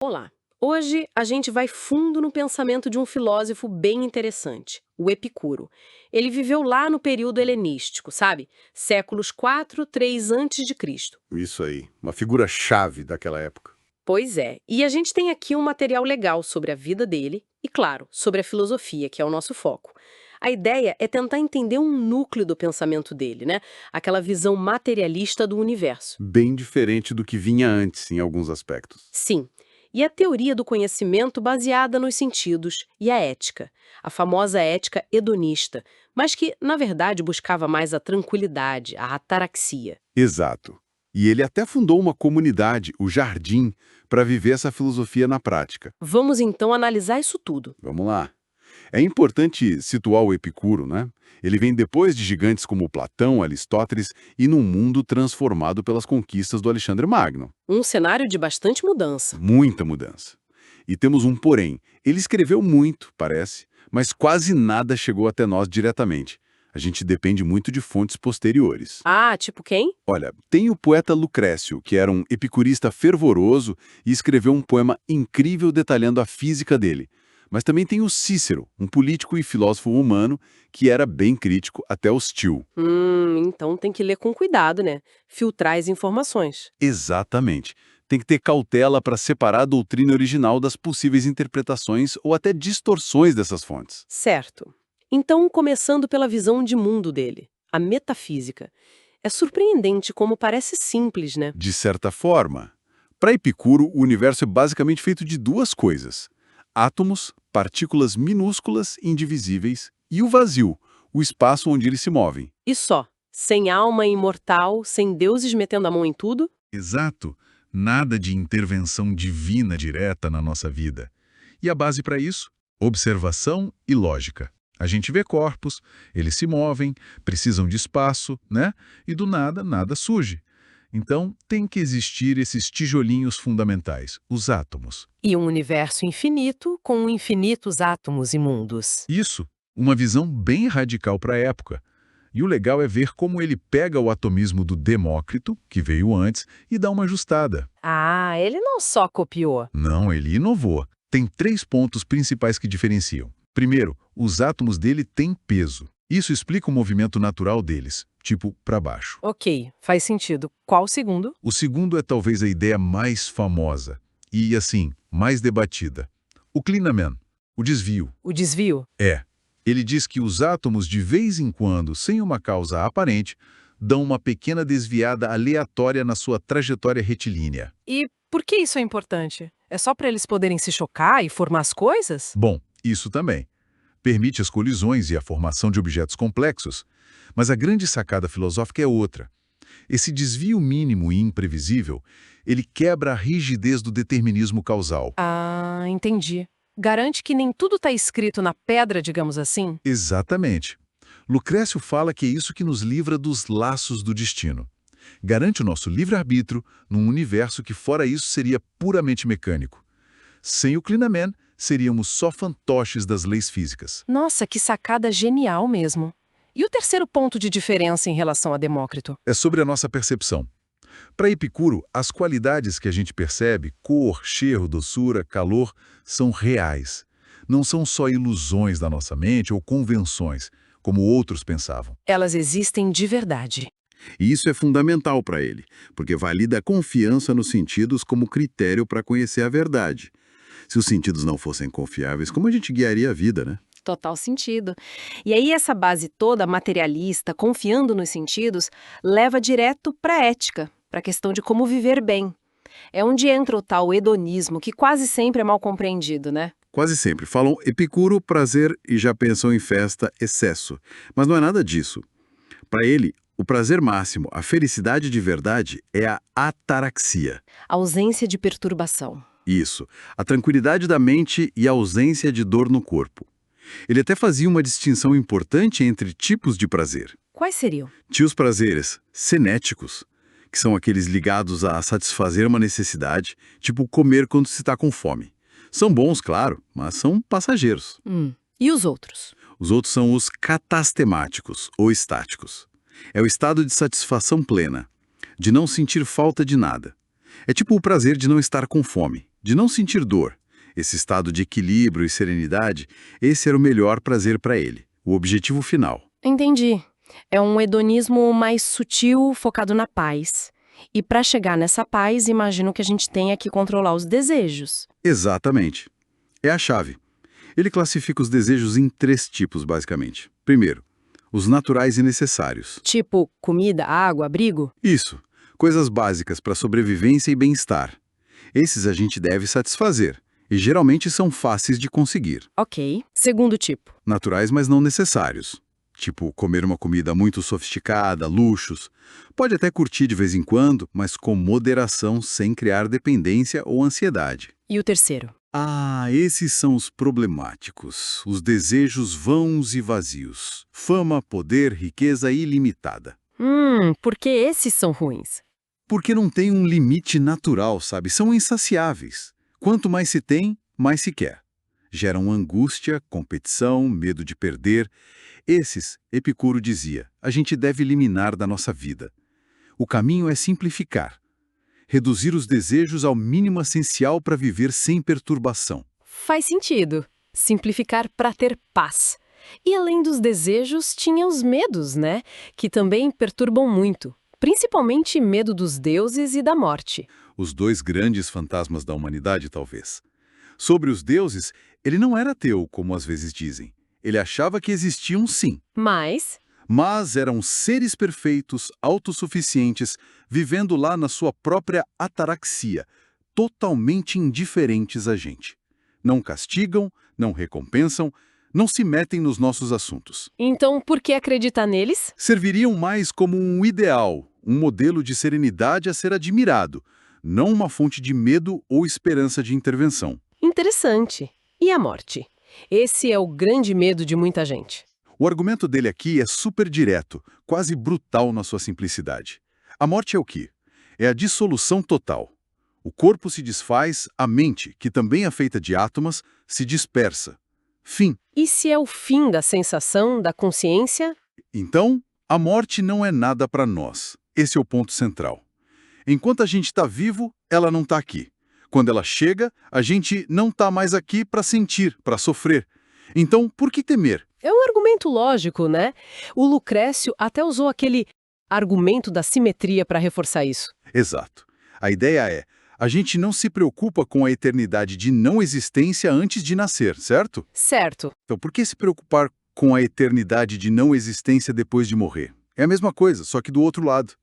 Olá! Hoje a gente vai fundo no pensamento de um filósofo bem interessante, o Epicuro. Ele viveu lá no período helenístico, sabe? Séculos 4, 3 antes de Cristo. Isso aí, uma figura-chave daquela época. Pois é, e a gente tem aqui um material legal sobre a vida dele e, claro, sobre a filosofia, que é o nosso foco. A ideia é tentar entender um núcleo do pensamento dele, né? Aquela visão materialista do universo. Bem diferente do que vinha antes, em alguns aspectos. Sim. E a teoria do conhecimento baseada nos sentidos e a ética, a famosa ética hedonista, mas que, na verdade, buscava mais a tranquilidade, a ataraxia. Exato. E ele até fundou uma comunidade, o Jardim, para viver essa filosofia na prática. Vamos então analisar isso tudo. Vamos lá. É importante situar o Epicuro, né? Ele vem depois de gigantes como Platão, Aristóteles e num mundo transformado pelas conquistas do Alexandre Magno. Um cenário de bastante mudança. Muita mudança. E temos um porém. Ele escreveu muito, parece, mas quase nada chegou até nós diretamente. A gente depende muito de fontes posteriores. Ah, tipo quem? Olha, tem o poeta Lucrécio, que era um epicurista fervoroso e escreveu um poema incrível detalhando a física dele. Mas também tem o Cícero, um político e filósofo romano que era bem crítico, até hostil. Então tem que ler com cuidado, né? Filtrar as informações. Exatamente. Tem que ter cautela para separar a doutrina original das possíveis interpretações ou até distorções dessas fontes. Certo. Então, começando pela visão de mundo dele, a metafísica. É surpreendente como parece simples, né? De certa forma, para Epicuro, o universo é basicamente feito de duas coisas: átomos, partículas minúsculas e indivisíveis, e o vazio, o espaço onde eles se movem. E só, sem alma imortal, sem deuses metendo a mão em tudo? Exato. Nada de intervenção divina direta na nossa vida. E a base para isso? Observação e lógica. A gente vê corpos, eles se movem, precisam de espaço, né? E do nada, nada surge. Então, tem que existir esses tijolinhos fundamentais, os átomos. E um universo infinito com infinitos átomos e mundos. Isso, uma visão bem radical para a época. E o legal é ver como ele pega o atomismo do Demócrito, que veio antes, e dá uma ajustada. Ah, ele não só copiou. Não, ele inovou. Tem 3 pontos principais que diferenciam. Primeiro, os átomos dele têm peso. Isso explica o movimento natural deles, tipo para baixo. Ok, faz sentido. Qual o segundo? O segundo é talvez a ideia mais famosa e, assim, mais debatida. O Kleinaman, o desvio. O desvio? Ele diz que os átomos, de vez em quando, sem uma causa aparente, dão uma pequena desviada aleatória na sua trajetória retilínea. E por que isso é importante? É só para eles poderem se chocar e formar as coisas? Bom, isso também. Permite as colisões e a formação de objetos complexos. Mas a grande sacada filosófica é outra. Esse desvio mínimo e imprevisível, ele quebra a rigidez do determinismo causal. Ah, entendi. Garante que nem tudo está escrito na pedra, digamos assim? Exatamente. Lucrécio fala que é isso que nos livra dos laços do destino. Garante o nosso livre-arbítrio num universo que, fora isso, seria puramente mecânico. Sem o Kleinaman, seríamos só fantoches das leis físicas. Nossa, que sacada genial mesmo. E o terceiro ponto de diferença em relação a Demócrito? É sobre a nossa percepção. Para Epicuro, as qualidades que a gente percebe, cor, cheiro, doçura, calor, são reais. Não são só ilusões da nossa mente ou convenções, como outros pensavam. Elas existem de verdade. E isso é fundamental para ele, porque valida a confiança nos sentidos como critério para conhecer a verdade. Se os sentidos não fossem confiáveis, como a gente guiaria a vida, né? Total sentido. E aí essa base toda materialista, confiando nos sentidos, leva direto para a ética, para a questão de como viver bem. É onde entra o tal hedonismo, que quase sempre é mal compreendido, né? Quase sempre falam Epicuro, prazer e já pensam em festa, excesso. Mas não é nada disso. Para ele, o prazer máximo, a felicidade de verdade, é a ataraxia. Ausência de perturbação. Isso, a tranquilidade da mente e a ausência de dor no corpo. Ele até fazia uma distinção importante entre tipos de prazer. Quais seriam? Tinha os prazeres cinéticos, que são aqueles ligados a satisfazer uma necessidade, tipo comer quando se está com fome. São bons, claro, mas são passageiros. E os outros? Os outros são os catastemáticos, ou estáticos. É o estado de satisfação plena, de não sentir falta de nada. É tipo o prazer de não estar com fome. de não sentir dor. Esse estado de equilíbrio e serenidade, esse era o melhor prazer para ele, o objetivo final. Entendi. É um hedonismo mais sutil, focado na paz. E para chegar nessa paz, imagino que a gente tenha que controlar os desejos. Exatamente. É a chave. Ele classifica os desejos em 3 tipos, basicamente. Primeiro, os naturais e necessários. Tipo, comida, água, abrigo? Isso, coisas básicas para sobrevivência e bem-estar. Esses a gente deve satisfazer, e geralmente são fáceis de conseguir. Ok. Segundo tipo. Naturais, mas não necessários. Tipo, comer uma comida muito sofisticada, luxos. Pode até curtir de vez em quando, mas com moderação, sem criar dependência ou ansiedade. E o terceiro? Esses são os problemáticos. Os desejos vãos e vazios. Fama, poder, riqueza ilimitada. Por que esses são ruins? Porque não tem um limite natural, sabe? São insaciáveis. Quanto mais se tem, mais se quer. Geram angústia, competição, medo de perder. Esses, Epicuro dizia, a gente deve eliminar da nossa vida. O caminho é simplificar. Reduzir os desejos ao mínimo essencial para viver sem perturbação. Faz sentido. Simplificar para ter paz. E além dos desejos, tinha os medos, né? Que também perturbam muito. Principalmente medo dos deuses e da morte. Os 2 grandes fantasmas da humanidade, talvez. Sobre os deuses, ele não era ateu, como às vezes dizem. Ele achava que existiam sim. Mas eram seres perfeitos, autossuficientes, vivendo lá na sua própria ataraxia, totalmente indiferentes a gente. Não castigam, não recompensam, não se metem nos nossos assuntos. Então, por que acreditar neles? Serviriam mais como um ideal, um modelo de serenidade a ser admirado, não uma fonte de medo ou esperança de intervenção. Interessante. E a morte? Esse é o grande medo de muita gente. O argumento dele aqui é super direto, quase brutal na sua simplicidade. A morte é o quê? É a dissolução total. O corpo se desfaz, a mente, que também é feita de átomos, se dispersa. Fim. E se é o fim da sensação, da consciência? Então, a morte não é nada para nós. Esse é o ponto central. Enquanto a gente está vivo, ela não está aqui. Quando ela chega, a gente não está mais aqui para sentir, para sofrer. Então, por que temer? É um argumento lógico, né? O Lucrécio até usou aquele argumento da simetria para reforçar isso. Exato. A ideia é, a gente não se preocupa com a eternidade de não existência antes de nascer, certo? Certo. Então, por que se preocupar com a eternidade de não existência depois de morrer? É a mesma coisa, só que do outro lado.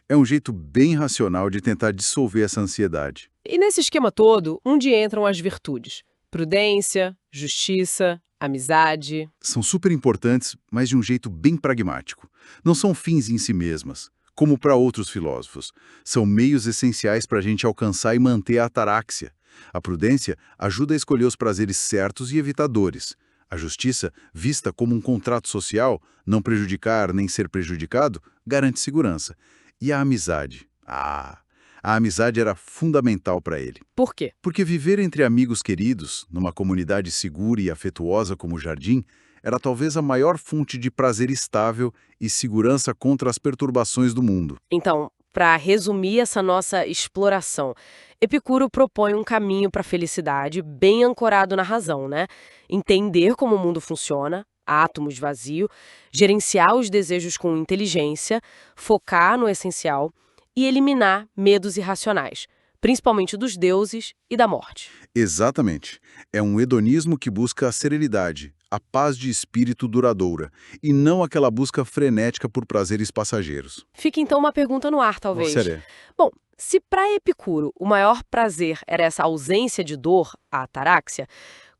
É um jeito bem racional de tentar dissolver essa ansiedade. E nesse esquema todo, onde entram as virtudes? Prudência, justiça, amizade. São super importantes, mas de um jeito bem pragmático. Não são fins em si mesmas, como para outros filósofos. São meios essenciais para a gente alcançar e manter a ataraxia. A prudência ajuda a escolher os prazeres certos e evitadores. A justiça, vista como um contrato social, não prejudicar nem ser prejudicado, garante segurança. E a amizade? A amizade era fundamental para ele. Por quê? Porque viver entre amigos queridos, numa comunidade segura e afetuosa como o Jardim, era talvez a maior fonte de prazer estável e segurança contra as perturbações do mundo. Então, para resumir essa nossa exploração, Epicuro propõe um caminho para a felicidade bem ancorado na razão, né? Entender como o mundo funciona, átomos vazio, gerenciar os desejos com inteligência, focar no essencial e eliminar medos irracionais, principalmente dos deuses e da morte. Exatamente. É um hedonismo que busca a serenidade, a paz de espírito duradoura, e não aquela busca frenética por prazeres passageiros. Fica então uma pergunta no ar, talvez. Sério? Bom, se para Epicuro o maior prazer era essa ausência de dor, a ataraxia,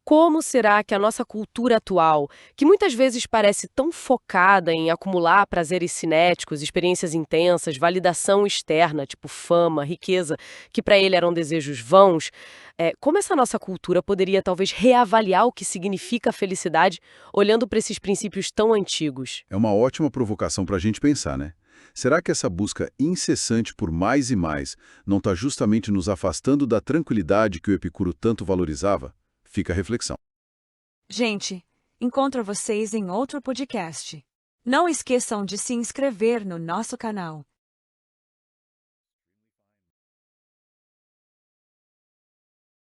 como será que a nossa cultura atual, que muitas vezes parece tão focada em acumular prazeres cinéticos, experiências intensas, validação externa, tipo fama, riqueza, que para ele eram desejos vãos, como essa nossa cultura poderia talvez reavaliar o que significa a felicidade olhando para esses princípios tão antigos? É uma ótima provocação para a gente pensar, né? Será que essa busca incessante por mais e mais não está justamente nos afastando da tranquilidade que o Epicuro tanto valorizava? Fica a reflexão. Gente, encontro vocês em outro podcast. Não esqueçam de se inscrever no nosso canal.